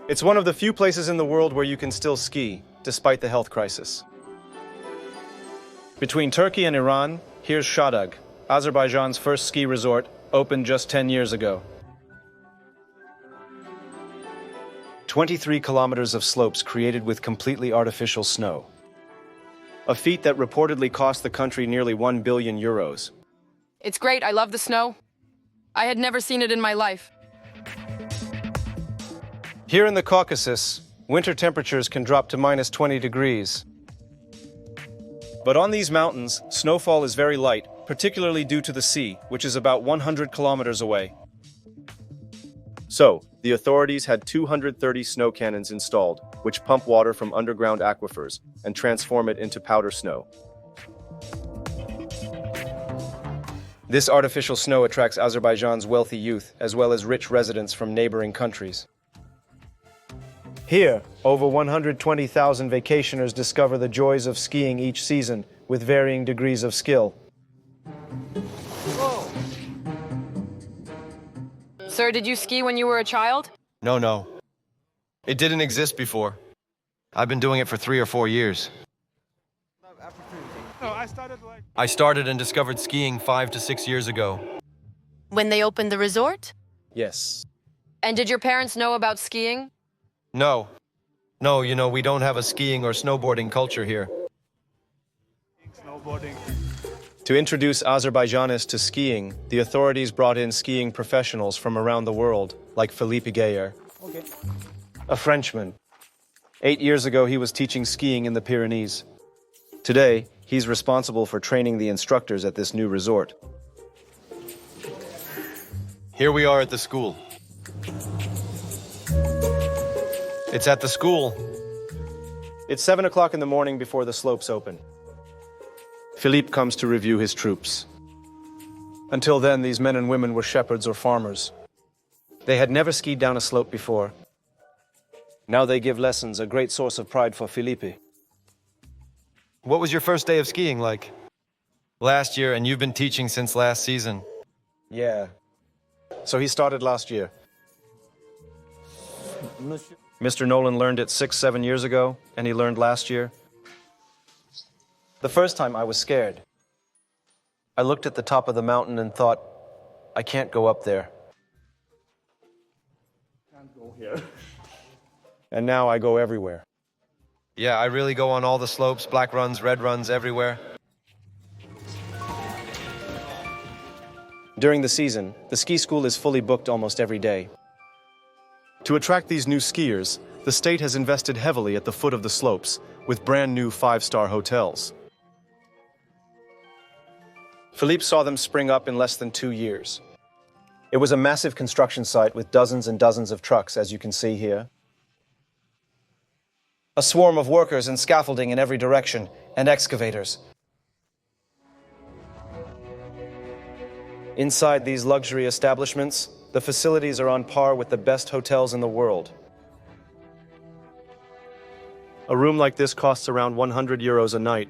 It's one of the few places in the world where you can still ski, despite the health crisis. Between Turkey and Iran, here's Shadag, Azerbaijan's first ski resort, opened just 10 years ago. 23 kilometers of slopes created with completely artificial snow. A feat that reportedly cost the country nearly 1 billion euros. It's great, I love the snow. I had never seen it in my life. Here in the Caucasus, winter temperatures can drop to minus 20 degrees. But on these mountains, snowfall is very light, particularly due to the sea, which is about 100 kilometers away. So, the authorities had 230 snow cannons installed, which pump water from underground aquifers and transform it into powder snow. This artificial snow attracts Azerbaijan's wealthy youth, as well as rich residents from neighboring countries. Here, over 120,000 vacationers discover the joys of skiing each season, with varying degrees of skill. Whoa. Sir, did you ski when you were a child? No. It didn't exist before. I've been doing it for 3 or 4 years. I started and discovered skiing 5 to 6 years ago. When they opened the resort? Yes. And did your parents know about skiing? No, we don't have a skiing or snowboarding culture here. To introduce Azerbaijanis to skiing, the authorities brought in skiing professionals from around the world, like Philippe Gayer, a Frenchman. 8 years ago, he was teaching skiing in the Pyrenees. Today, he's responsible for training the instructors at this new resort. Here we are at the school. It's at the school. It's 7 o'clock in the morning before the slopes open. Philippe comes to review his troops. Until then, these men and women were shepherds or farmers. They had never skied down a slope before. Now they give lessons, a great source of pride for Philippe. What was your first day of skiing like? Last year, and you've been teaching since last season. Yeah. So he started last year. Mr. Nolan learned it 6-7 years ago, and he learned last year. The first time I was scared. I looked at the top of the mountain and thought, I can't go up there. Can't go here. And now I go everywhere. Yeah, I really go on all the slopes, black runs, red runs, everywhere. During the season, the ski school is fully booked almost every day. To attract these new skiers, the state has invested heavily at the foot of the slopes, with brand new 5-star hotels. Philippe saw them spring up in less than 2 years. It was a massive construction site with dozens and dozens of trucks, as you can see here. A swarm of workers and scaffolding in every direction, and excavators. Inside these luxury establishments, the facilities are on par with the best hotels in the world. A room like this costs around 100 euros a night.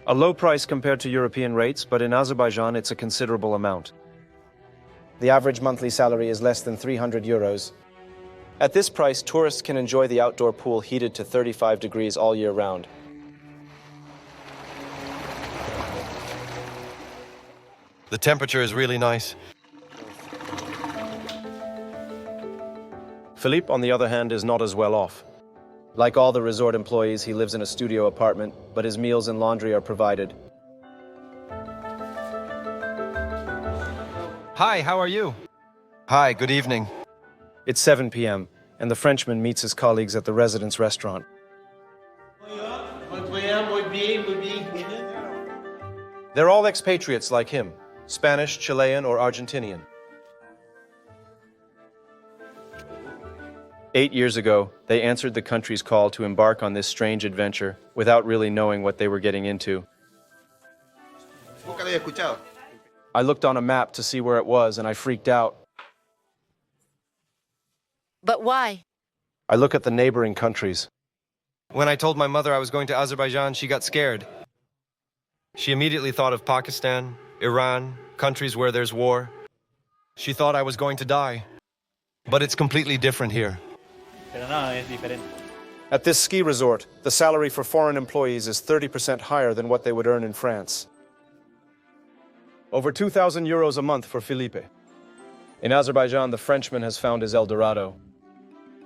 A low price compared to European rates, but in Azerbaijan it's a considerable amount. The average monthly salary is less than 300 euros. At this price, tourists can enjoy the outdoor pool heated to 35 degrees all year round. The temperature is really nice. Philippe, on the other hand, is not as well off. Like all the resort employees, he lives in a studio apartment, but his meals and laundry are provided. Hi, how are you? Hi, good evening. It's 7 p.m., and the Frenchman meets his colleagues at the residence restaurant. They're all expatriates like him, Spanish, Chilean, or Argentinian. 8 years ago, they answered the country's call to embark on this strange adventure without really knowing what they were getting into. I looked on a map to see where it was, and I freaked out. But why? I look at the neighboring countries. When I told my mother I was going to Azerbaijan, she got scared. She immediately thought of Pakistan, Iran, countries where there's war. She thought I was going to die. But it's completely different here. Pero no, es diferente. At this ski resort, the salary for foreign employees is 30% higher than what they would earn in France. Over 2,000 euros a month for Philippe. In Azerbaijan, the Frenchman has found his El-Dorado.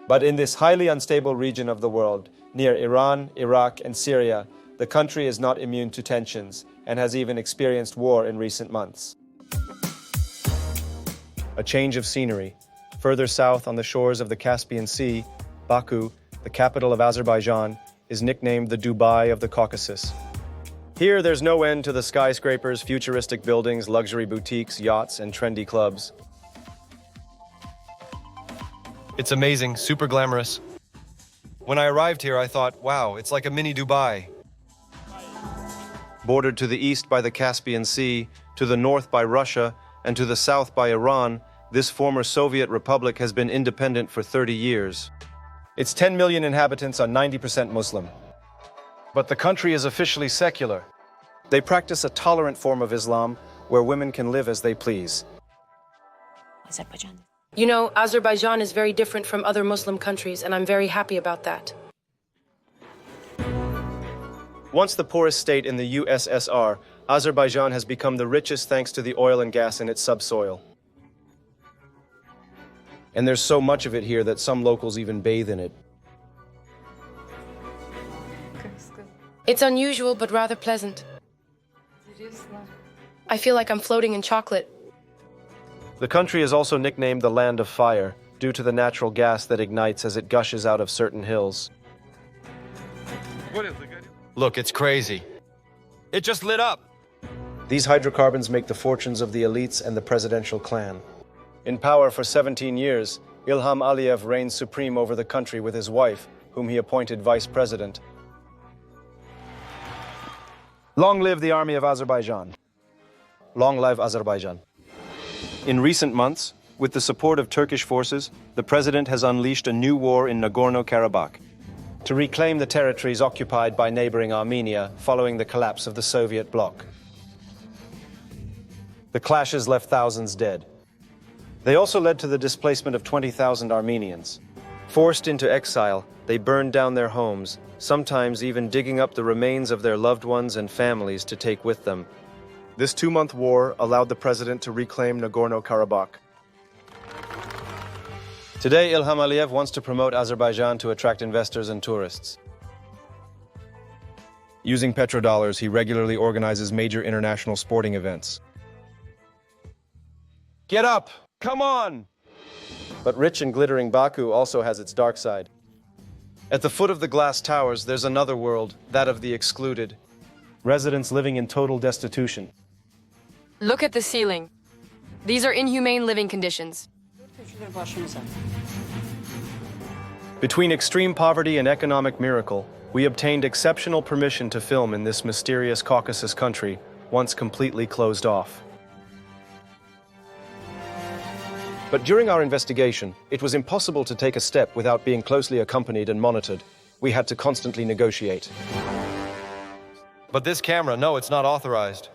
But in this highly unstable region of the world, near Iran, Iraq, and Syria, the country is not immune to tensions and has even experienced war in recent months. A change of scenery. Further south on the shores of the Caspian Sea, Baku, the capital of Azerbaijan, is nicknamed the Dubai of the Caucasus. Here, there's no end to the skyscrapers, futuristic buildings, luxury boutiques, yachts, and trendy clubs. It's amazing, super glamorous. When I arrived here, I thought, wow, it's like a mini Dubai. Bordered to the east by the Caspian Sea, to the north by Russia, and to the south by Iran, this former Soviet republic has been independent for 30 years. Its 10 million inhabitants are 90% Muslim. But the country is officially secular. They practice a tolerant form of Islam where women can live as they please. Azerbaijan. You know, Azerbaijan is very different from other Muslim countries, and I'm very happy about that. Once the poorest state in the USSR, Azerbaijan has become the richest thanks to the oil and gas in its subsoil. And there's so much of it here that some locals even bathe in it. It's unusual, but rather pleasant. I feel like I'm floating in chocolate. The country is also nicknamed the Land of Fire, due to the natural gas that ignites as it gushes out of certain hills. Look, it's crazy. It just lit up. These hydrocarbons make the fortunes of the elites and the presidential clan. In power for 17 years, Ilham Aliyev reigns supreme over the country with his wife, whom he appointed vice president. Long live the army of Azerbaijan. Long live Azerbaijan. In recent months, with the support of Turkish forces, the president has unleashed a new war in Nagorno-Karabakh to reclaim the territories occupied by neighboring Armenia following the collapse of the Soviet bloc. The clashes left thousands dead. They also led to the displacement of 20,000 Armenians. Forced into exile, they burned down their homes, sometimes even digging up the remains of their loved ones and families to take with them. This two-month war allowed the president to reclaim Nagorno-Karabakh. Today, Ilham Aliyev wants to promote Azerbaijan to attract investors and tourists. Using petrodollars, he regularly organizes major international sporting events. Get up! Come on! But rich and glittering Baku also has its dark side. At the foot of the glass towers, there's another world, that of the excluded. Residents living in total destitution. Look at the ceiling. These are inhumane living conditions. Between extreme poverty and economic miracle, we obtained exceptional permission to film in this mysterious Caucasus country, once completely closed off. But during our investigation, it was impossible to take a step without being closely accompanied and monitored. We had to constantly negotiate. But this camera, no, it's not authorized.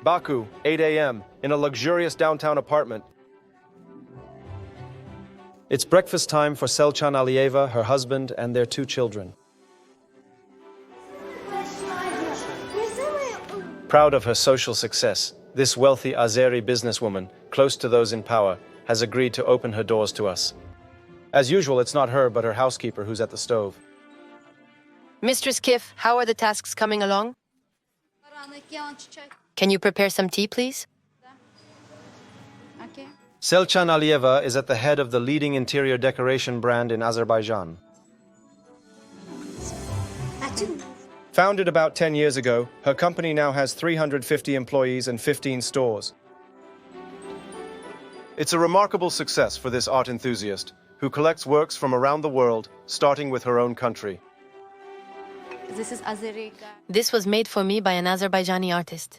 Baku, 8 a.m., in a luxurious downtown apartment. It's breakfast time for Selcan Aliyeva, her husband, and their 2 children. Proud of her social success, this wealthy Azeri businesswoman, close to those in power, has agreed to open her doors to us. As usual, it's not her, but her housekeeper who's at the stove. Mistress Kif, how are the tasks coming along? Can you prepare some tea, please? Selcan Aliyeva is at the head of the leading interior decoration brand in Azerbaijan. Founded about 10 years ago, her company now has 350 employees and 15 stores. It's a remarkable success for this art enthusiast, who collects works from around the world, starting with her own country. This was made for me by an Azerbaijani artist.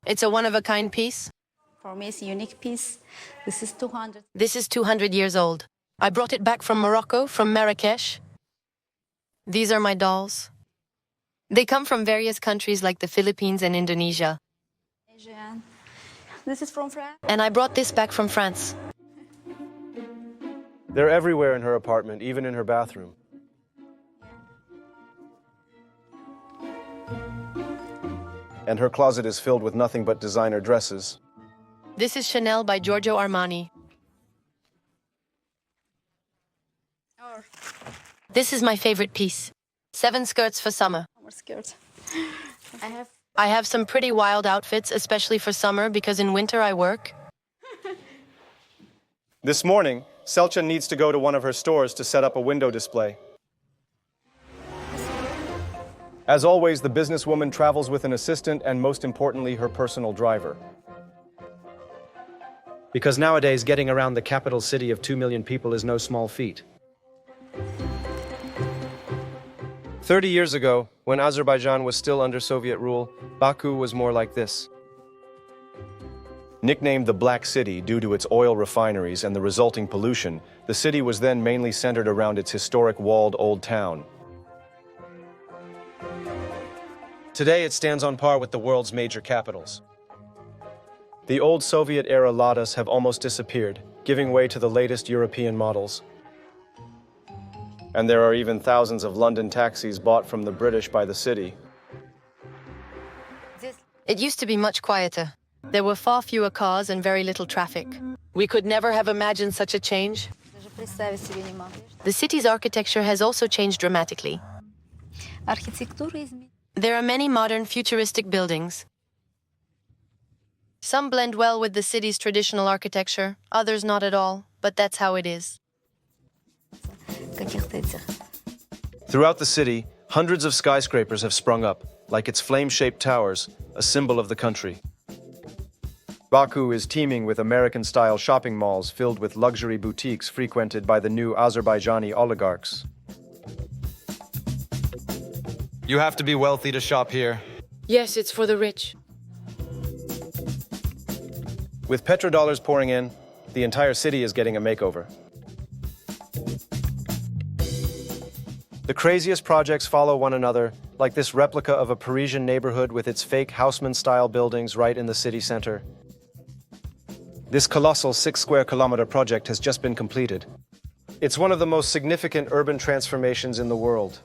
It's a one-of-a-kind piece. For me, it's a unique piece. This is 200. This is 200 years old. I brought it back from Morocco, from Marrakesh. These are my dolls. They come from various countries like the Philippines and Indonesia. Asian. This is from France. And I brought this back from France. They're everywhere in her apartment, even in her bathroom. And her closet is filled with nothing but designer dresses. This is Chanel by Giorgio Armani. Or This is my favorite piece. 7 skirts for summer. summer skirt. I have some pretty wild outfits, especially for summer, because in winter I work. This morning, Selcan needs to go to one of her stores to set up a window display. As always, the businesswoman travels with an assistant and, most importantly, her personal driver. Because nowadays, getting around the capital city of 2 million people is no small feat. 30 years ago, when Azerbaijan was still under Soviet rule, Baku was more like this. Nicknamed the Black City due to its oil refineries and the resulting pollution, the city was then mainly centered around its historic walled old town. Today it stands on par with the world's major capitals. The old Soviet-era Ladas have almost disappeared, giving way to the latest European models. And there are even thousands of London taxis bought from the British by the city. It used to be much quieter. There were far fewer cars and very little traffic. We could never have imagined such a change. Даже представить себе не могу. The city's architecture has also changed dramatically. Архитектура изменилась. There are many modern futuristic buildings. Some blend well with the city's traditional architecture, others not at all, but that's how it is. Каких-то этих. Throughout the city, hundreds of skyscrapers have sprung up, like its flame-shaped towers, a symbol of the country. Baku is teeming with American-style shopping malls filled with luxury boutiques frequented by the new Azerbaijani oligarchs. You have to be wealthy to shop here. Yes, it's for the rich. With petrodollars pouring in, the entire city is getting a makeover. The craziest projects follow one another, like this replica of a Parisian neighborhood with its fake Haussmann-style buildings right in the city center. This colossal 6-square-kilometer project has just been completed. It's one of the most significant urban transformations in the world.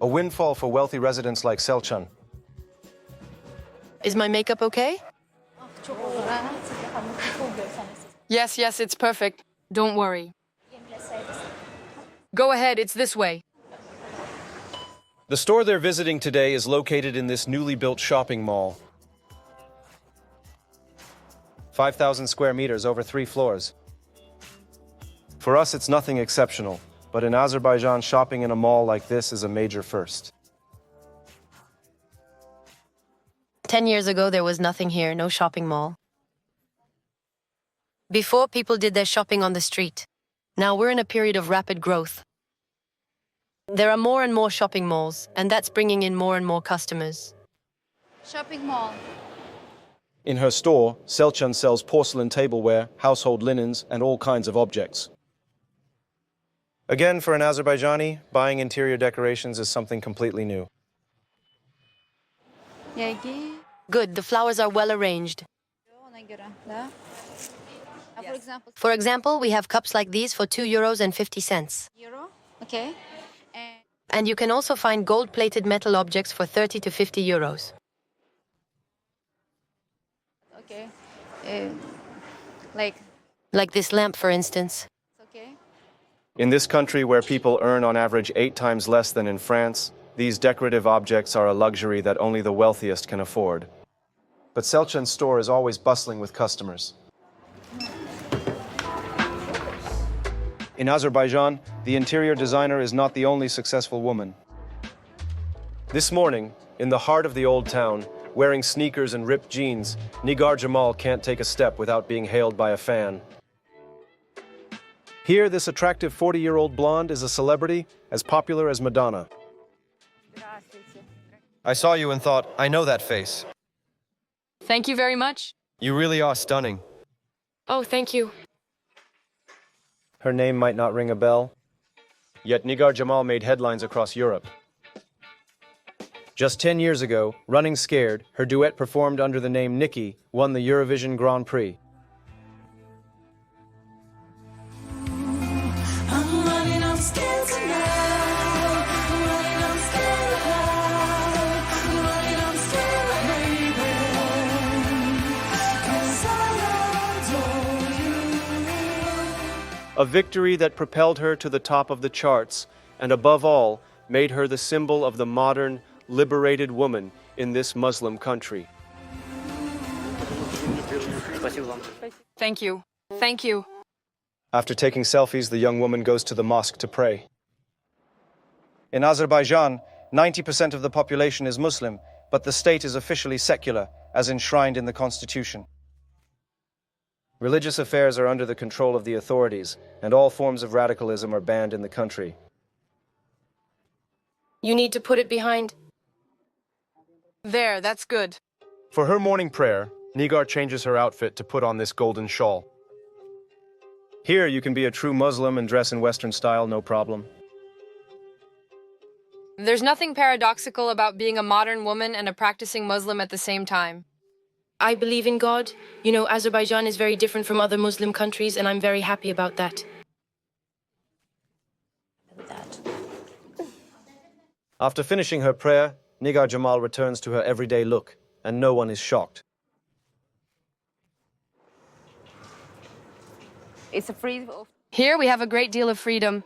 A windfall for wealthy residents like Selcan. Is my makeup okay? Çok olur ha. Yes, yes, it's perfect. Don't worry. Go ahead, it's this way. The store they're visiting today is located in this newly built shopping mall. 5,000 square meters over 3 floors. For us, it's nothing exceptional, but in Azerbaijan, shopping in a mall like this is a major first. 10 years ago, there was nothing here, no shopping mall. Before, people did their shopping on the street. Now we're in a period of rapid growth. There are more and more shopping malls, and that's bringing in more and more customers. Shopping mall. In her store, Selcan sells porcelain tableware, household linens, and all kinds of objects. Again, for an Azerbaijani, buying interior decorations is something completely new. Yagi. Good, the flowers are well arranged. Ona göre. Da. For example, For example, we have cups like these for €2.50. euro. Okay. And And you can also find gold-plated metal objects for 30 to 50 euros. okay. Like Like this lamp, for instance. okay. In this country where people earn on average 8 times less than in France, these decorative objects are a luxury that only the wealthiest can afford. But Selcan's store is always bustling with customers. In Azerbaijan, the interior designer is not the only successful woman. This morning, in the heart of the old town, wearing sneakers and ripped jeans, Nigar Jamal can't take a step without being hailed by a fan. Here, this attractive 40-year-old blonde is a celebrity as popular as Madonna. I saw you and thought, I know that face. Thank you very much. You really are stunning. Oh, thank you. Her name might not ring a bell, yet Nigar Jamal made headlines across Europe. Just 10 years ago, Running Scared, her duet performed under the name Nikki, won the Eurovision Grand Prix. A victory that propelled her to the top of the charts, and above all, made her the symbol of the modern, liberated woman in this Muslim country. Thank you. Thank you. After taking selfies, the young woman goes to the mosque to pray. In Azerbaijan, 90% of the population is Muslim, but the state is officially secular, as enshrined in the constitution. Religious affairs are under the control of the authorities, and all forms of radicalism are banned in the country. You need to put it behind. There, that's good. For her morning prayer, Nigar changes her outfit to put on this golden shawl. Here, you can be a true Muslim and dress in Western style, no problem. There's nothing paradoxical about being a modern woman and a practicing Muslim at the same time. I believe in God. You know, Azerbaijan is very different from other Muslim countries, and I'm very happy about that. After finishing her prayer, Nigar Jamal returns to her everyday look, and no one is shocked. It's a free. Here we have a great deal of freedom.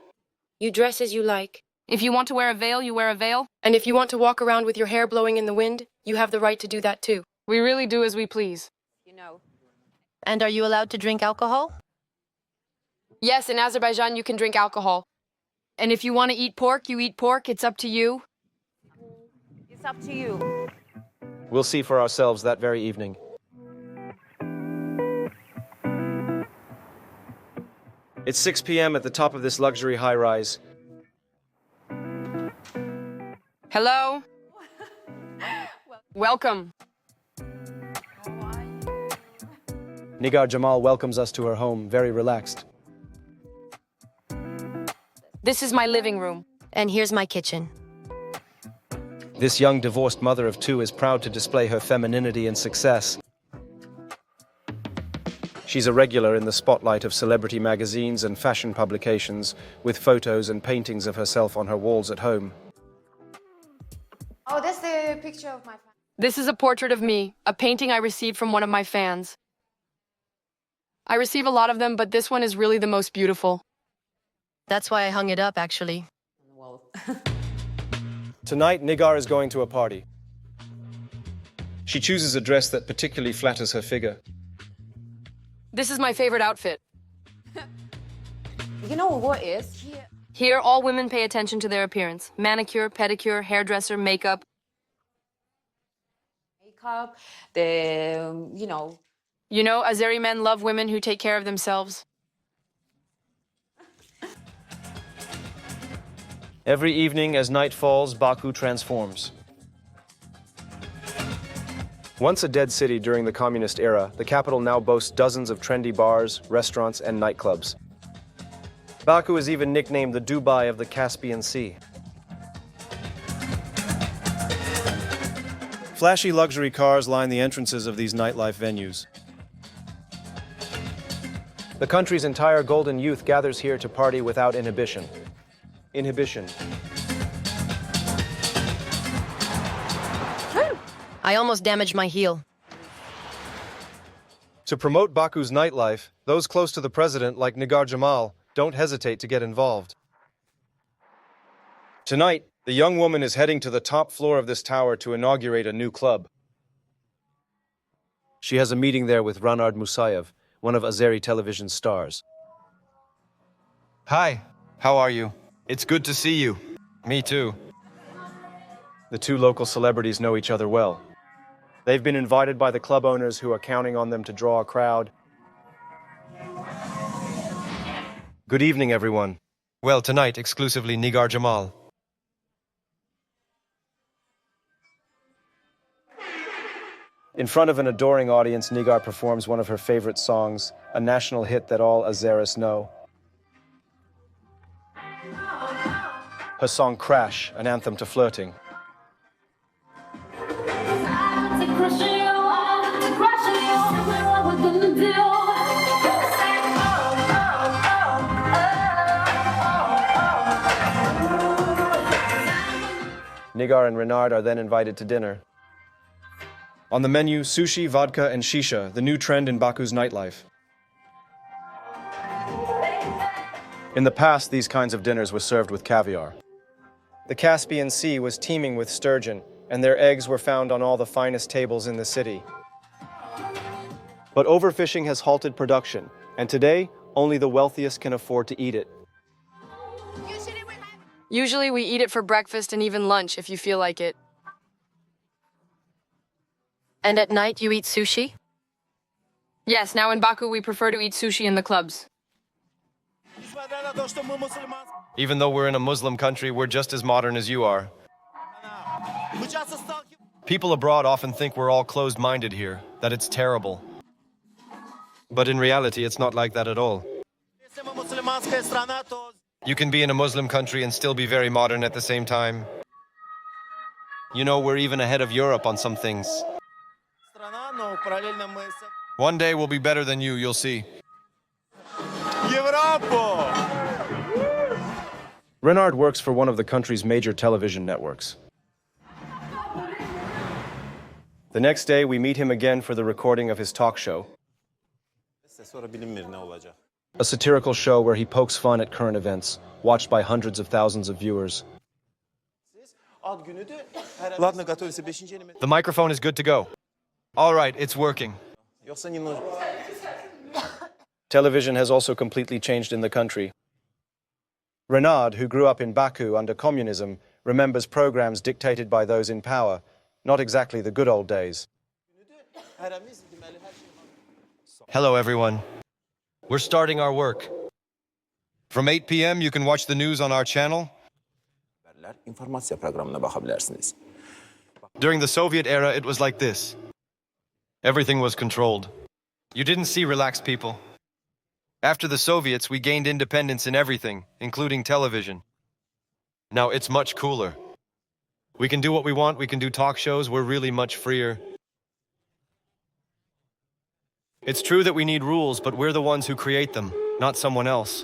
You dress as you like. If you want to wear a veil, you wear a veil. And if you want to walk around with your hair blowing in the wind, you have the right to do that too. We really do as we please. You know. And are you allowed to drink alcohol? Yes, in Azerbaijan you can drink alcohol. And if you want to eat pork, you eat pork. It's up to you. It's up to you. We'll see for ourselves that very evening. It's 6 p.m. at the top of this luxury high-rise. Hello? Welcome. Nigar Jamal welcomes us to her home, very relaxed. This is my living room. And here's my kitchen. This young divorced mother of two is proud to display her femininity and success. She's a regular in the spotlight of celebrity magazines and fashion publications, with photos and paintings of herself on her walls at home. Oh, that's the picture of my family. This is a portrait of me, a painting I received from one of my fans. I receive a lot of them, but this one is really the most beautiful. That's why I hung it up, actually. Tonight, Nigar is going to a party. She chooses a dress that particularly flatters her figure. This is my favorite outfit. You know what is here? Here, all women pay attention to their appearance. Manicure, pedicure, hairdresser, makeup. Makeup, the You know, Azeri men love women who take care of themselves. Every evening as night falls, Baku transforms. Once a dead city during the communist era, the capital now boasts dozens of trendy bars, restaurants, and nightclubs. Baku is even nicknamed the Dubai of the Caspian Sea. Flashy luxury cars line the entrances of these nightlife venues. The country's entire golden youth gathers here to party without inhibition. I almost damaged my heel. To promote Baku's nightlife, those close to the president, like Nigar Jamal, don't hesitate to get involved. Tonight, the young woman is heading to the top floor of this tower to inaugurate a new club. She has a meeting there with Ranard Musayev, one of Azeri television's stars. Hi, how are you? It's good to see you. Me too. The two local celebrities know each other well. They've been invited by the club owners who are counting on them to draw a crowd. Good evening, everyone. Well, tonight, exclusively Nigar Jamal. In front of an adoring audience, Nigar performs one of her favorite songs, a national hit that all Azeris know. Her song Crash, an anthem to flirting. Nigar and Renard are then invited to dinner. On the menu, sushi, vodka, and shisha, the new trend in Baku's nightlife. In the past, these kinds of dinners were served with caviar. The Caspian Sea was teeming with sturgeon, and their eggs were found on all the finest tables in the city. But overfishing has halted production, and today, only the wealthiest can afford to eat it. Usually we eat it for breakfast and even lunch if you feel like it. And at night you eat sushi? Yes, now in Baku we prefer to eat sushi in the clubs. Even though we're in a Muslim country, we're just as modern as you are. People abroad often think we're all closed-minded here, that it's terrible. But in reality, it's not like that at all. You can be in a Muslim country and still be very modern at the same time. You know, we're even ahead of Europe on some things. One day we'll be better than you, you'll see. Renard works for one of the country's major television networks. The next day, we meet him again for the recording of his talk show. A satirical show where he pokes fun at current events, watched by hundreds of thousands of viewers. The microphone is good to go. All right, it's working. Television has also completely changed in the country. Renard, who grew up in Baku under communism, remembers programs dictated by those in power, not exactly the good old days. Hello, everyone. We're starting our work. From 8 p.m., you can watch the news on our channel. During the Soviet era, it was like this. Everything was controlled. You didn't see relaxed people. After the Soviets, we gained independence in everything, including television. Now it's much cooler. We can do what we want, we can do talk shows, we're really much freer. It's true that we need rules, but we're the ones who create them, not someone else.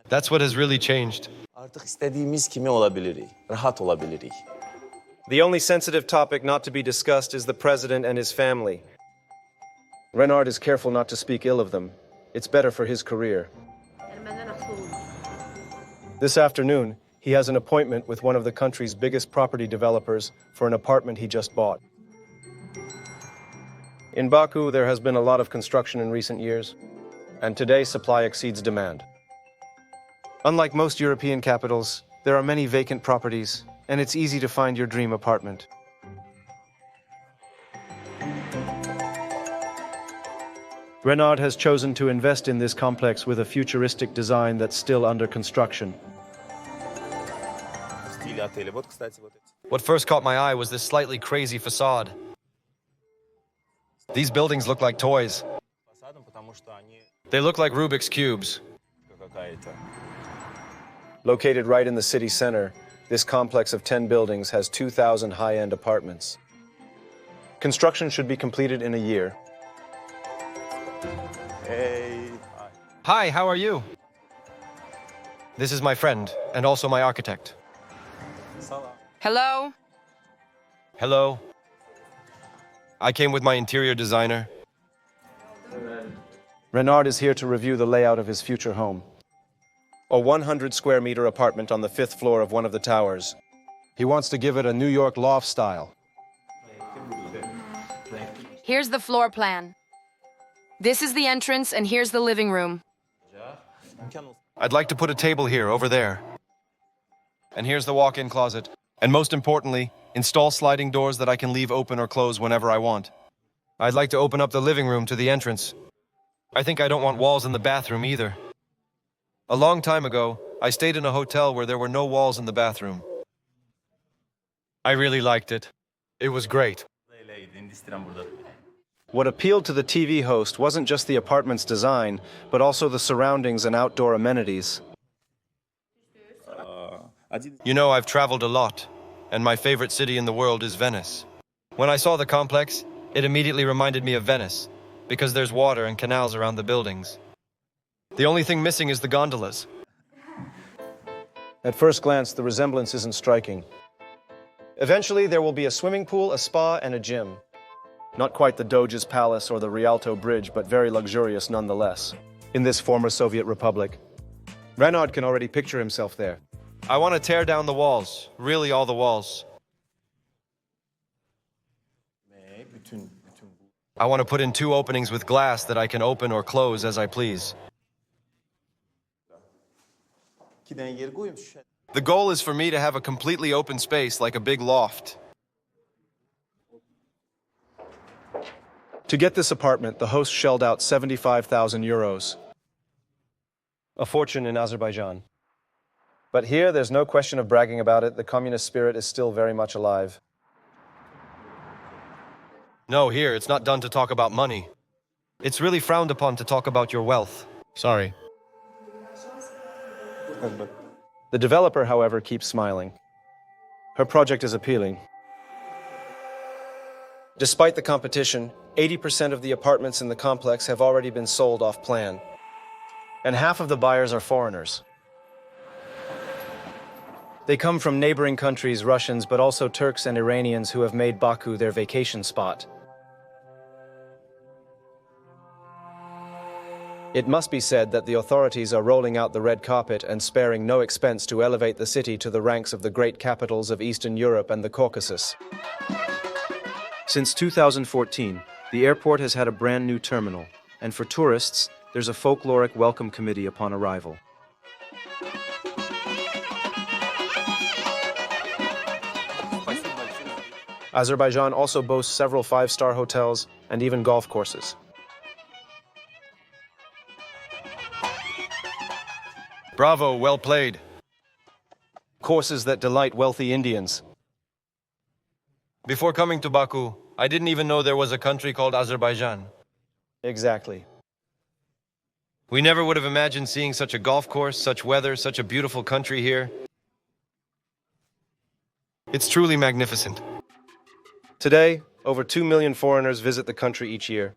That's what has really changed. The only sensitive topic not to be discussed is the president and his family. Renard is careful not to speak ill of them. It's better for his career. This afternoon, he has an appointment with one of the country's biggest property developers for an apartment he just bought. In Baku, there has been a lot of construction in recent years, and today supply exceeds demand. Unlike most European capitals, there are many vacant properties, and it's easy to find your dream apartment. Renard has chosen to invest in this complex with a futuristic design that's still under construction. What first caught my eye was this slightly crazy facade. These buildings look like toys. They look like Rubik's Cubes. Located right in the city center, this complex of 10 buildings has 2,000 high-end apartments. Construction should be completed in a year. Hi, how are you? This is my friend, and also my architect. Hello? Hello. I came with my interior designer. Renard is here to review the layout of his future home. A 100-square-meter apartment on the 5th floor of one of the towers. He wants to give it a New York loft style. Here's the floor plan. This is the entrance, and here's the living room. I'd like to put a table here, over there. And here's the walk-in closet. And most importantly, install sliding doors that I can leave open or close whenever I want. I'd like to open up the living room to the entrance. I think I don't want walls in the bathroom either. A long time ago, I stayed in a hotel where there were no walls in the bathroom. I really liked it. It was great. What appealed to the TV host wasn't just the apartment's design, but also the surroundings and outdoor amenities. You know, I've traveled a lot. and my favorite city in the world is Venice. When I saw the complex, it immediately reminded me of Venice, because there's water and canals around the buildings. The only thing missing is the gondolas. At first glance, the resemblance isn't striking. Eventually, there will be a swimming pool, a spa, and a gym. Not quite the Doge's Palace or the Rialto Bridge, but very luxurious nonetheless. In this former Soviet republic. Renaud can already picture himself there. I want to tear down the walls, really all the walls. I want to put in 2 openings with glass that I can open or close as I please. The goal is for me to have a completely open space like a big loft. To get this apartment, the host shelled out 75,000 euros. A fortune in Azerbaijan. But here, there's no question of bragging about it. The communist spirit is still very much alive. No, here, it's not done to talk about money. It's really frowned upon to talk about your wealth. Sorry. The developer, however, keeps smiling. Her project is appealing. Despite the competition, 80% of the apartments in the complex have already been sold off plan. And half of the buyers are foreigners. They come from neighboring countries, Russians, but also Turks and Iranians who have made Baku their vacation spot. It must be said that the authorities are rolling out the red carpet and sparing no expense to elevate the city to the ranks of the great capitals of Eastern Europe and the Caucasus. Since 2014, the airport has had a brand new terminal, and for tourists, there's a folkloric welcome committee upon arrival. Azerbaijan also boasts several 5-star hotels and even golf courses. Bravo, well played. Courses that delight wealthy Indians. Before coming to Baku, I didn't even know there was a country called Azerbaijan. Exactly. We never would have imagined seeing such a golf course, such weather, such a beautiful country here. It's truly magnificent. Today, over 2 million foreigners visit the country each year.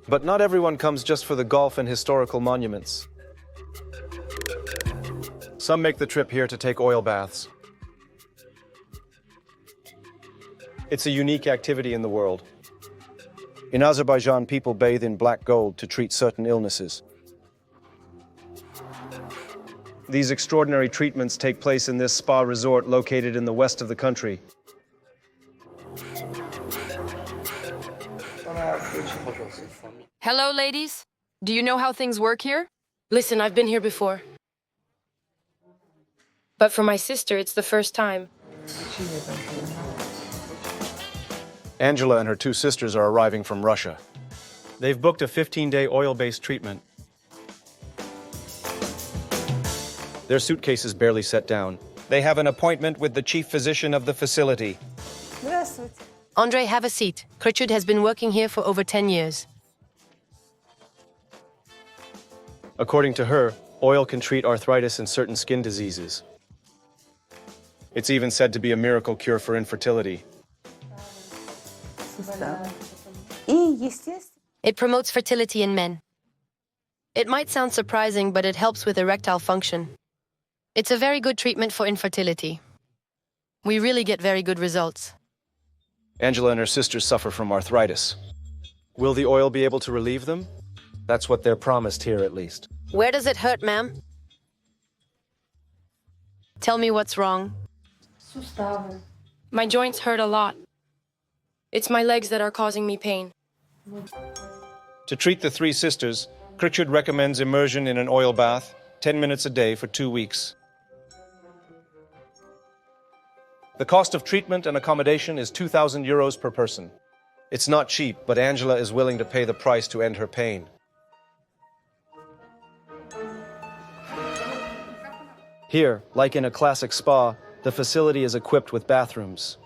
But not everyone comes just for the golf and historical monuments. Some make the trip here to take oil baths. It's a unique activity in the world. In Azerbaijan, people bathe in black gold to treat certain illnesses. These extraordinary treatments take place in this spa resort located in the west of the country. Hello, ladies. Do you know how things work here? Listen, I've been here before. But for my sister, it's the first time. Angela and her 2 sisters are arriving from Russia. They've booked a 15-day oil-based treatment. Their suitcase is barely set down. They have an appointment with the chief physician of the facility. Andre, have a seat. Krichud has been working here for over 10 years. According to her, oil can treat arthritis and certain skin diseases. It's even said to be a miracle cure for infertility. It promotes fertility in men. It might sound surprising, but it helps with erectile function. It's a very good treatment for infertility. We really get very good results. Angela and her sisters suffer from arthritis. Will the oil be able to relieve them? That's what they're promised here, at least. Where does it hurt, ma'am? Tell me what's wrong. My joints hurt a lot. It's my legs that are causing me pain. To treat the 3 sisters, Krichud recommends immersion in an oil bath, 10 minutes a day for 2 weeks. The cost of treatment and accommodation is 2,000 euros per person. It's not cheap, but Angela is willing to pay the price to end her pain. Here, like in a classic spa, the facility is equipped with bathrooms.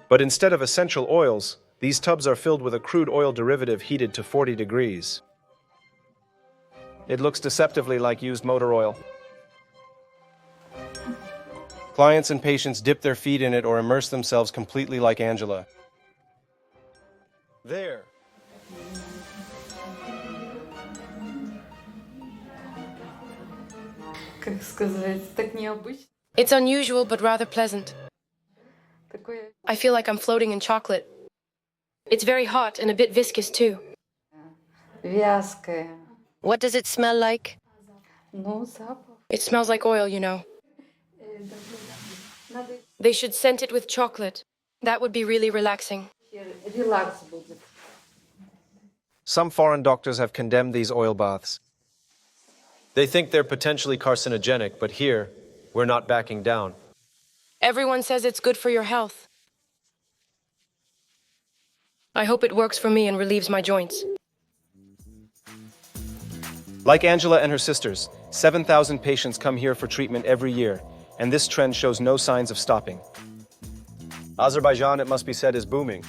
But instead of essential oils, these tubs are filled with a crude oil derivative heated to 40 degrees. It looks deceptively like used motor oil. Clients and patients dip their feet in it or immerse themselves completely like Angela. There. Как сказать, так необычно. It's unusual but rather pleasant. Такое I feel like I'm floating in chocolate. It's very hot and a bit viscous too. вязкое. What does it smell like? Ну, запах. It smells like oil, you know. Надо They should scent it with chocolate. That would be really relaxing. релакс будет. Some foreign doctors have condemned these oil baths. They think they're potentially carcinogenic, but here, we're not backing down. Everyone says it's good for your health. I hope it works for me and relieves my joints. Like Angela and her sisters, 7,000 patients come here for treatment every year, and this trend shows no signs of stopping. Azerbaijan, it must be said, is booming.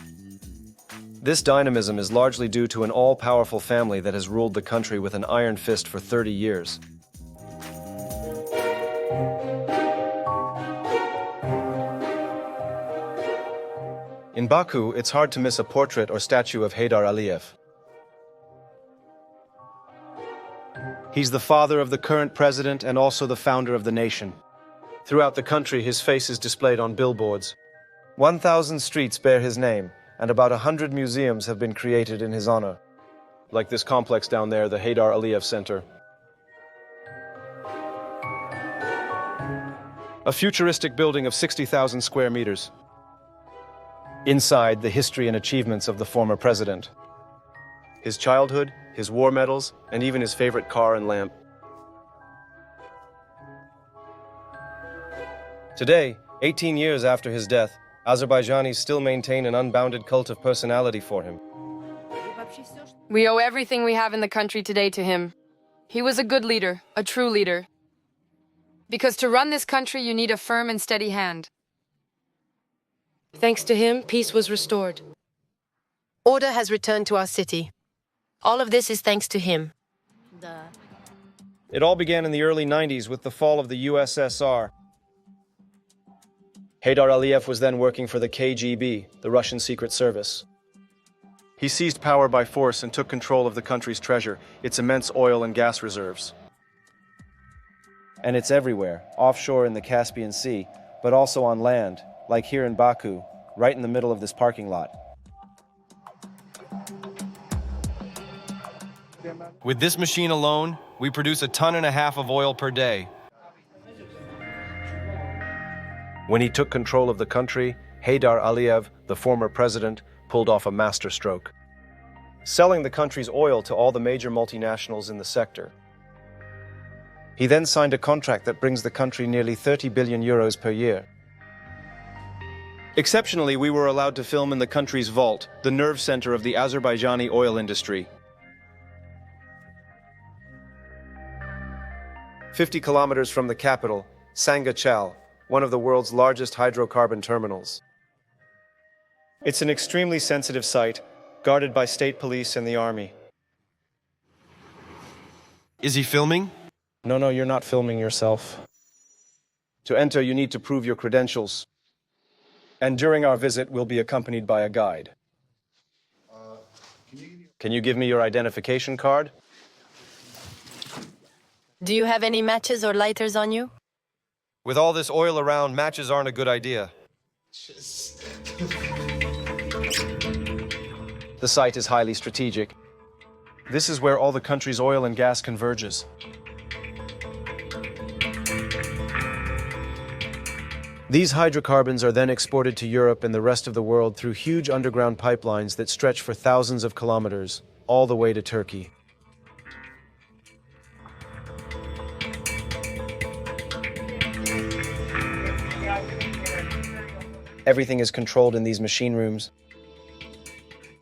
This dynamism is largely due to an all-powerful family that has ruled the country with an iron fist for 30 years. In Baku, it's hard to miss a portrait or statue of Heydar Aliyev. He's the father of the current president and also the founder of the nation. Throughout the country, his face is displayed on billboards. 1,000 streets bear his name, and about 100 museums have been created in his honor. Like this complex down there, the Heydar Aliyev Center. A futuristic building of 60,000 square meters. Inside, the history and achievements of the former president. His childhood, his war medals, and even his favorite car and lamp. Today, 18 years after his death, Azerbaijanis still maintain an unbounded cult of personality for him. We owe everything we have in the country today to him. He was a good leader, a true leader. Because to run this country, you need a firm and steady hand. Thanks to him, peace was restored. Order has returned to our city. All of this is thanks to him. It all began in the early 90s with the fall of the USSR. Heydar Aliyev was then working for the KGB, the Russian Secret Service. He seized power by force and took control of the country's treasure, its immense oil and gas reserves. And it's everywhere, offshore in the Caspian Sea, but also on land, like here in Baku, right in the middle of this parking lot. With this machine alone, we produce 1.5 tons of oil per day. When he took control of the country, Heydar Aliyev, the former president, pulled off a masterstroke, selling the country's oil to all the major multinationals in the sector. He then signed a contract that brings the country nearly 30 billion euros per year. Exceptionally, we were allowed to film in the country's vault, the nerve center of the Azerbaijani oil industry. 50 kilometers from the capital, Sangachal, one of the world's largest hydrocarbon terminals. It's an extremely sensitive site, guarded by state police and the army. Is he filming? No, you're not filming yourself. To enter, you need to prove your credentials. And during our visit, we'll be accompanied by a guide. Can you give me your identification card? Do you have any matches or lighters on you? With all this oil around, matches aren't a good idea. The site is highly strategic. This is where all the country's oil and gas converges. These hydrocarbons are then exported to Europe and the rest of the world through huge underground pipelines that stretch for thousands of kilometers, all the way to Turkey. Everything is controlled in these machine rooms.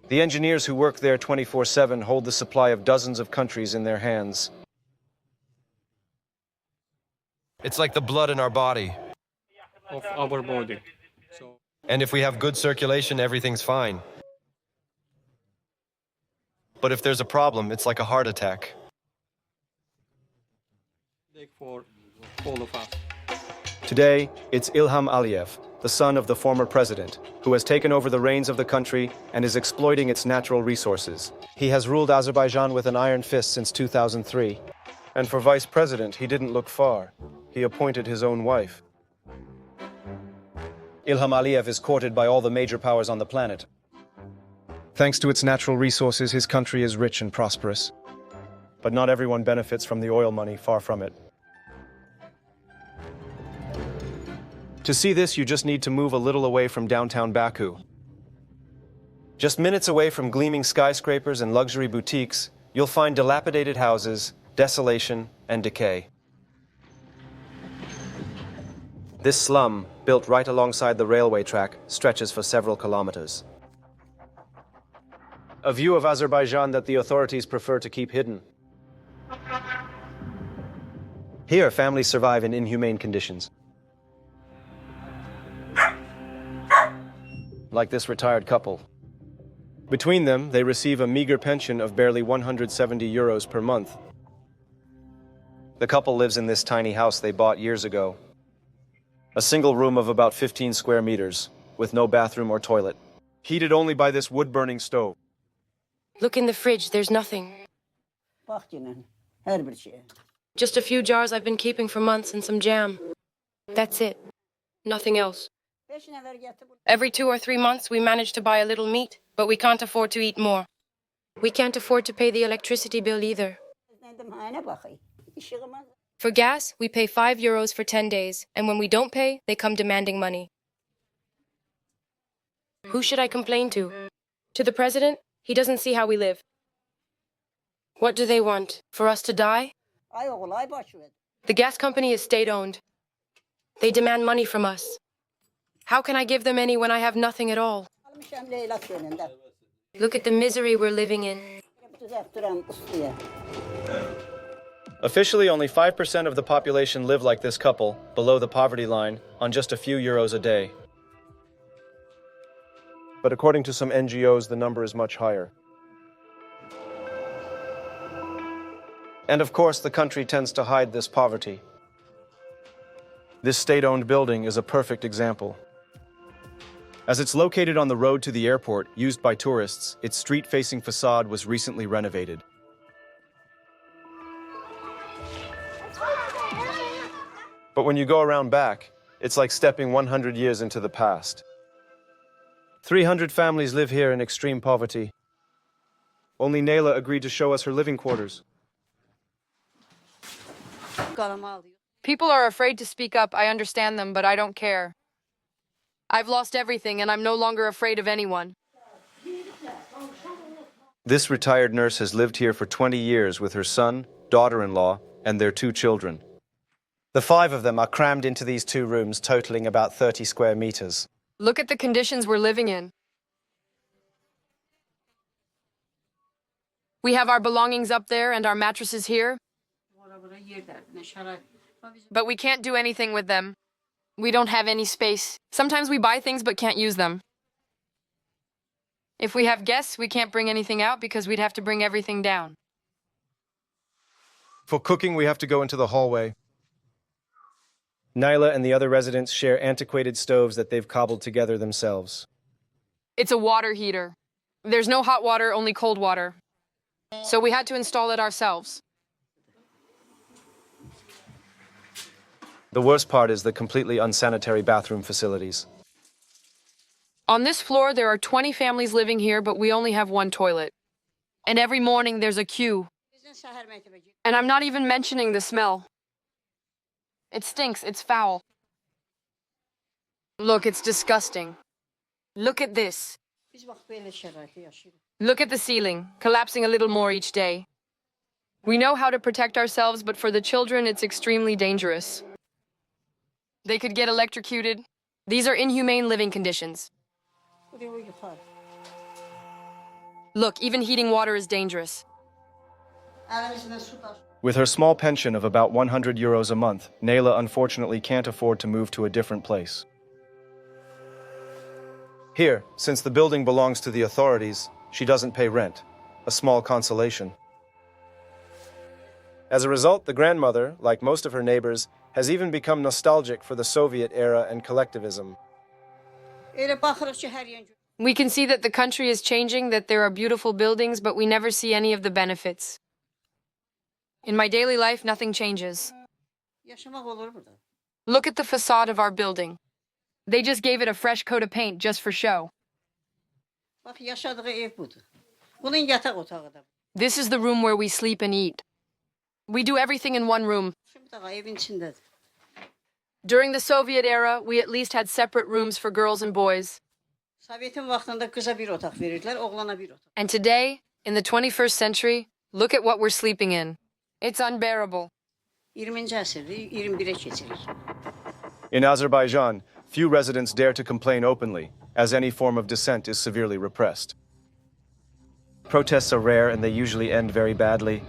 The engineers who work there 24/7 hold the supply of dozens of countries in their hands. It's like the blood in our body. Of our body. So And if we have good circulation, everything's fine. But if there's a problem, it's like a heart attack. take for all of us. Today, it's Ilham Aliyev, the son of the former president, who has taken over the reins of the country and is exploiting its natural resources. He has ruled Azerbaijan with an iron fist since 2003. And for vice president, he didn't look far. He appointed his own wife. Ilham Aliyev is courted by all the major powers on the planet. Thanks to its natural resources, his country is rich and prosperous. But not everyone benefits from the oil money, far from it. To see this, you just need to move a little away from downtown Baku. Just minutes away from gleaming skyscrapers and luxury boutiques, you'll find dilapidated houses, desolation, and decay. This slum, built right alongside the railway track, stretches for several kilometers. A view of Azerbaijan that the authorities prefer to keep hidden. Here, families survive in inhumane conditions. Like this retired couple. Between them, they receive a meager pension of barely 170 euros per month. The couple lives in this tiny house they bought years ago. A single room of about 15 square meters, with no bathroom or toilet. Heated only by this wood-burning stove. Look in the fridge, there's nothing. Just a few jars I've been keeping for months and some jam. That's it. Nothing else. Every 2 or 3 months we manage to buy a little meat, but we can't afford to eat more. We can't afford to pay the electricity bill either. For gas, we pay 5 euros for 10 days, and when we don't pay, they come demanding money. Who should I complain to? To the president? He doesn't see how we live. What do they want? For us to die? The gas company is state-owned. They demand money from us. How can I give them any when I have nothing at all? Look at the misery we're living in. Officially, only 5% of the population live like this couple, below the poverty line, on just a few euros a day. But according to some NGOs, the number is much higher. And of course, the country tends to hide this poverty. This state-owned building is a perfect example. As it's located on the road to the airport, used by tourists, its street-facing facade was recently renovated. But when you go around back, it's like stepping 100 years into the past. 300 families live here in extreme poverty. Only Nayla agreed to show us her living quarters. People are afraid to speak up, I understand them, but I don't care. I've lost everything and I'm no longer afraid of anyone. This retired nurse has lived here for 20 years with her son, daughter-in-law, and their 2 children. The 5 of them are crammed into these 2 rooms, totaling about 30 square meters. Look at the conditions we're living in. We have our belongings up there and our mattresses here. But we can't do anything with them. We don't have any space. Sometimes we buy things but can't use them. If we have guests, we can't bring anything out because we'd have to bring everything down. For cooking, we have to go into the hallway. Naila and the other residents share antiquated stoves that they've cobbled together themselves. It's a water heater. There's no hot water, only cold water. So we had to install it ourselves. The worst part is the completely unsanitary bathroom facilities. On this floor, there are 20 families living here, but we only have 1 toilet. And every morning, there's a queue. And I'm not even mentioning the smell. It stinks, it's foul. Look, it's disgusting. Look at this. Look at the ceiling, collapsing a little more each day. We know how to protect ourselves, but for the children, it's extremely dangerous. They could get electrocuted. These are inhumane living conditions. Look, even heating water is dangerous. With her small pension of about 100 euros a month, Nayla unfortunately can't afford to move to a different place. Here, since the building belongs to the authorities, she doesn't pay rent, a small consolation. As a result, the grandmother, like most of her neighbors, has even become nostalgic for the Soviet era and collectivism. We can see that the country is changing, that there are beautiful buildings, but we never see any of the benefits. In my daily life, nothing changes. Look at the facade of our building. They just gave it a fresh coat of paint just for show. This is the room where we sleep and eat. We do everything in one room. During the Soviet era, we at least had separate rooms for girls and boys. And today, in the 21st century, look at what we're sleeping in. It's unbearable. In Azerbaijan, few residents dare to complain openly, as any form of dissent is severely repressed. Protests are rare and they usually end very badly.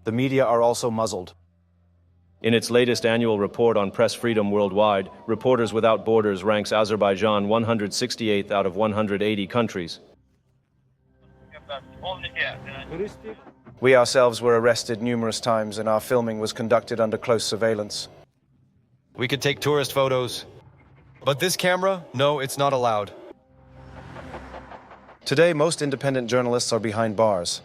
The media are also muzzled. In its latest annual report on press freedom worldwide, Reporters Without Borders ranks Azerbaijan 168th out of 180 countries. We ourselves were arrested numerous times and our filming was conducted under close surveillance. We could take tourist photos. But this camera, no, it's not allowed. Today, most independent journalists are behind bars.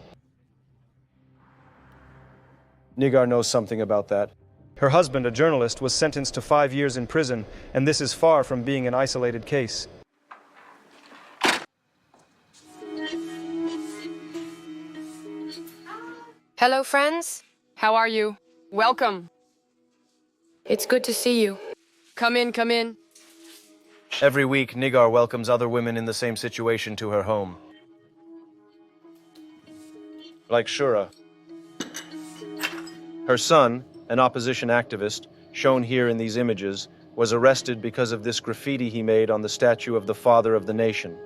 Nigar knows something about that. Her husband, a journalist, was sentenced to 5 years in prison, and this is far from being an isolated case. Hello, friends. How are you? Welcome. It's good to see you. Come in, come in. Every week, Nigar welcomes other women in the same situation to her home. Like Shura. Her son, an opposition activist, shown here in these images, was arrested because of this graffiti he made on the statue of the father of the nation.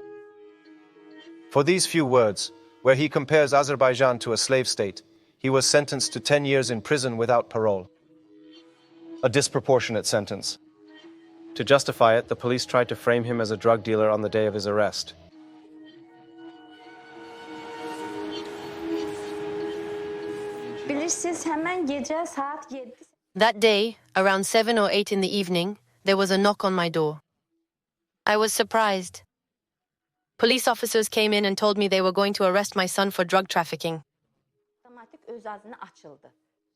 For these few words, where he compares Azerbaijan to a slave state, he was sentenced to 10 years in prison without parole. A disproportionate sentence. To justify it, the police tried to frame him as a drug dealer on the day of his arrest. That day, around 7 or 8 in the evening, there was a knock on my door. I was surprised. Police officers came in and told me they were going to arrest my son for drug trafficking.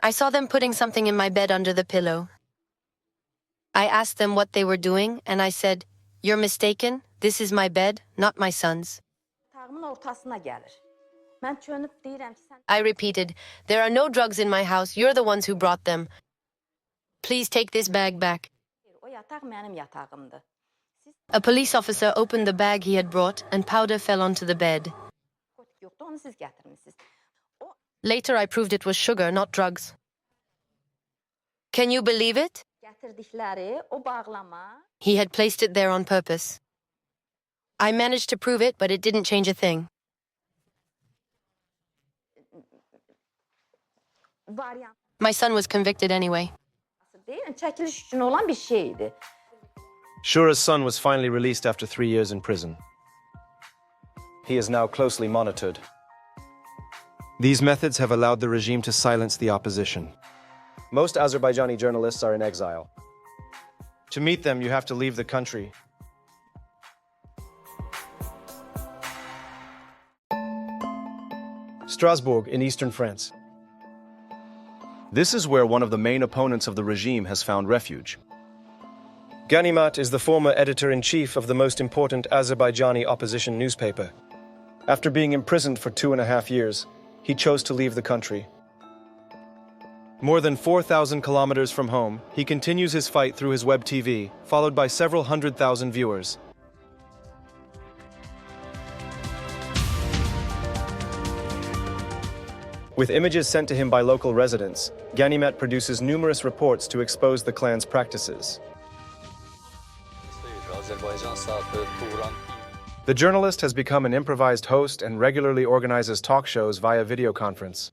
I saw them putting something in my bed under the pillow. I asked them what they were doing, and I said, "You're mistaken. This is my bed, not my son's." I repeated, "There are no drugs in my house. You're the ones who brought them. Please take this bag back." A police officer opened the bag he had brought, and powder fell onto the bed. Later, I proved it was sugar, not drugs. Can you believe it? He had placed it there on purpose. I managed to prove it, but it didn't change a thing. My son was convicted anyway. Shura's son was finally released after 3 years in prison. He is now closely monitored. These methods have allowed the regime to silence the opposition. Most Azerbaijani journalists are in exile. To meet them, you have to leave the country. Strasbourg in eastern France. This is where one of the main opponents of the regime has found refuge. Ganimat is the former editor-in-chief of the most important Azerbaijani opposition newspaper. After being imprisoned for 2.5 years, he chose to leave the country. More than 4,000 kilometers from home, he continues his fight through his web TV, followed by several 100,000 viewers. With images sent to him by local residents, Ganimet produces numerous reports to expose the clan's practices. The journalist has become an improvised host and regularly organizes talk shows via video conference.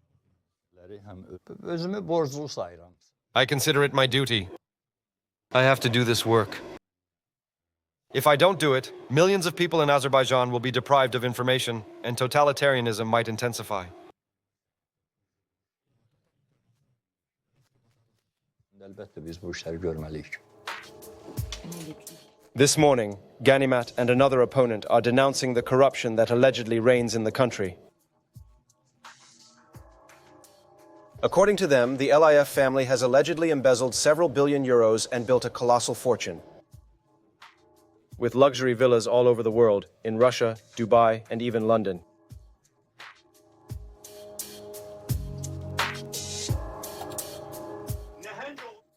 I consider it my duty. I have to do this work. If I don't do it, millions of people in Azerbaijan will be deprived of information, and totalitarianism might intensify. This morning, Ganimat and another opponent are denouncing the corruption that allegedly reigns in the country. According to them, the LIF family has allegedly embezzled several billion euros and built a colossal fortune. With luxury villas all over the world, in Russia, Dubai, and even London.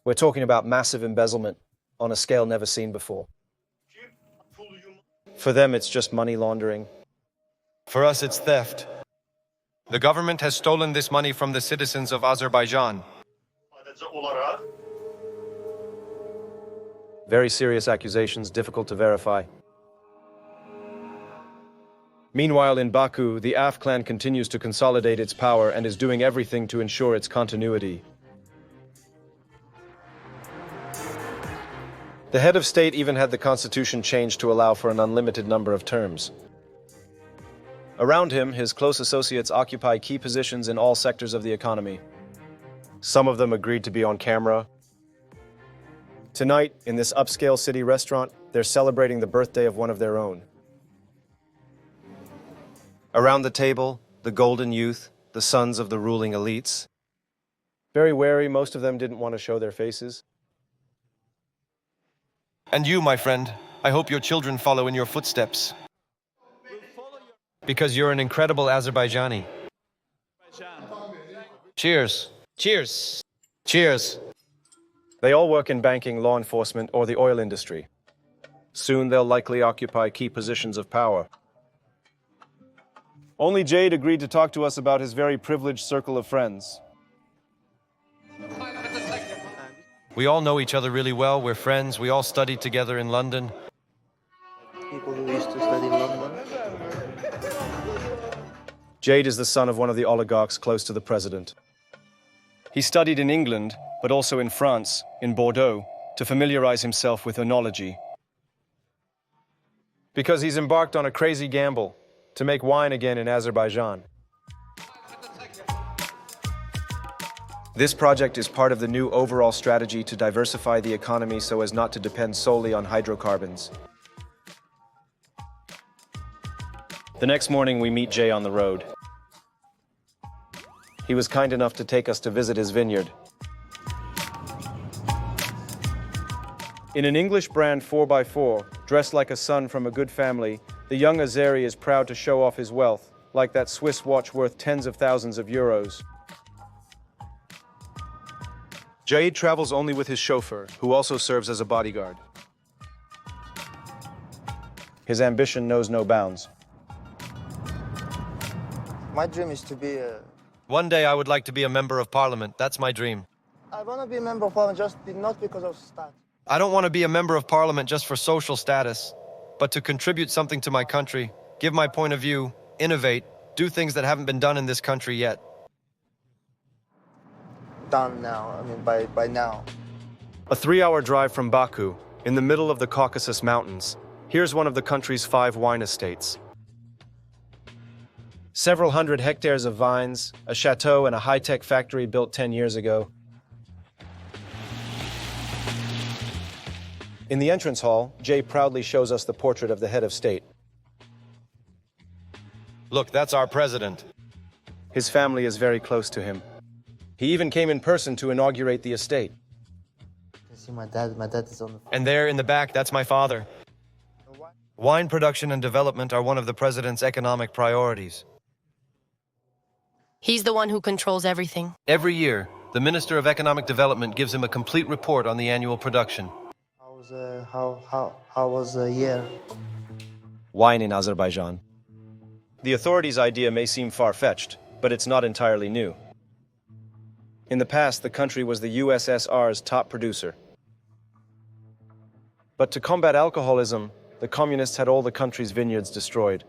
We're talking about massive embezzlement on a scale never seen before. For them, it's just money laundering. For us, it's theft. The government has stolen this money from the citizens of Azerbaijan. Very serious accusations, difficult to verify. Meanwhile, in Baku, the Af clan continues to consolidate its power and is doing everything to ensure its continuity. The head of state even had the constitution changed to allow for an unlimited number of terms. Around him, his close associates occupy key positions in all sectors of the economy. Some of them agreed to be on camera. Tonight, in this upscale city restaurant, they're celebrating the birthday of one of their own. Around the table, the golden youth, the sons of the ruling elites. Very wary, most of them didn't want to show their faces. And you, my friend, I hope your children follow in your footsteps. Because you're an incredible Azerbaijani. Cheers. Cheers. Cheers. They all work in banking, law enforcement, or the oil industry. Soon they'll likely occupy key positions of power. Only Jade agreed to talk to us about his very privileged circle of friends. We all know each other really well. We're friends. We all studied together in London. People who used to study in London. Jade is the son of one of the oligarchs close to the president. He studied in England, but also in France, in Bordeaux, to familiarize himself with oenology. Because he's embarked on a crazy gamble to make wine again in Azerbaijan. This project is part of the new overall strategy to diversify the economy so as not to depend solely on hydrocarbons. The next morning, we meet Jay on the road. He was kind enough to take us to visit his vineyard. In an English brand 4x4, dressed like a son from a good family, the young Azeri is proud to show off his wealth, like that Swiss watch worth tens of thousands of euros. Jade travels only with his chauffeur, who also serves as a bodyguard. His ambition knows no bounds. My dream is to be a... One day I would like to be a member of parliament. That's my dream. I want to be a member of parliament, not because of stats. I don't want to be a member of parliament just for social status, but to contribute something to my country, give my point of view, innovate, do things that haven't been done in this country yet. Done now, by now. A 3-hour drive from Baku, in the middle of the Caucasus Mountains, here's one of the country's 5 wine estates. Several hundred hectares of vines, a chateau, and a high-tech factory built 10 years ago. In the entrance hall, Jay proudly shows us the portrait of the head of state. Look, that's our president. His family is very close to him. He even came in person to inaugurate the estate. You see my dad is on the... And there in the back, that's my father. Wine production and development are one of the president's economic priorities. He's the one who controls everything. Every year, the Minister of Economic Development gives him a complete report on the annual production. How was the year? Wine in Azerbaijan. The authorities' idea may seem far-fetched, but it's not entirely new. In the past, the country was the USSR's top producer. But to combat alcoholism, the communists had all the country's vineyards destroyed.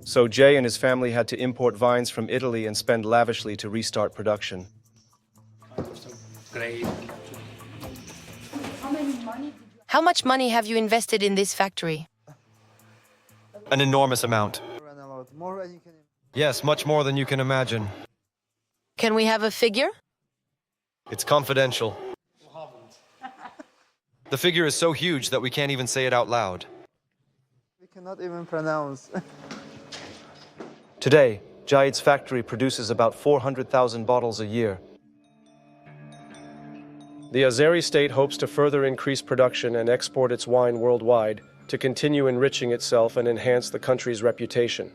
So Jay and his family had to import vines from Italy and spend lavishly to restart production. Great. How much money have you invested in this factory? An enormous amount. Run a lot. More than you can. Yes, much more than you can imagine. Can we have a figure? It's confidential. The figure is so huge that we can't even say it out loud. We cannot even pronounce. Today, Jahid's factory produces about 400,000 bottles a year. The Azeri state hopes to further increase production and export its wine worldwide to continue enriching itself and enhance the country's reputation.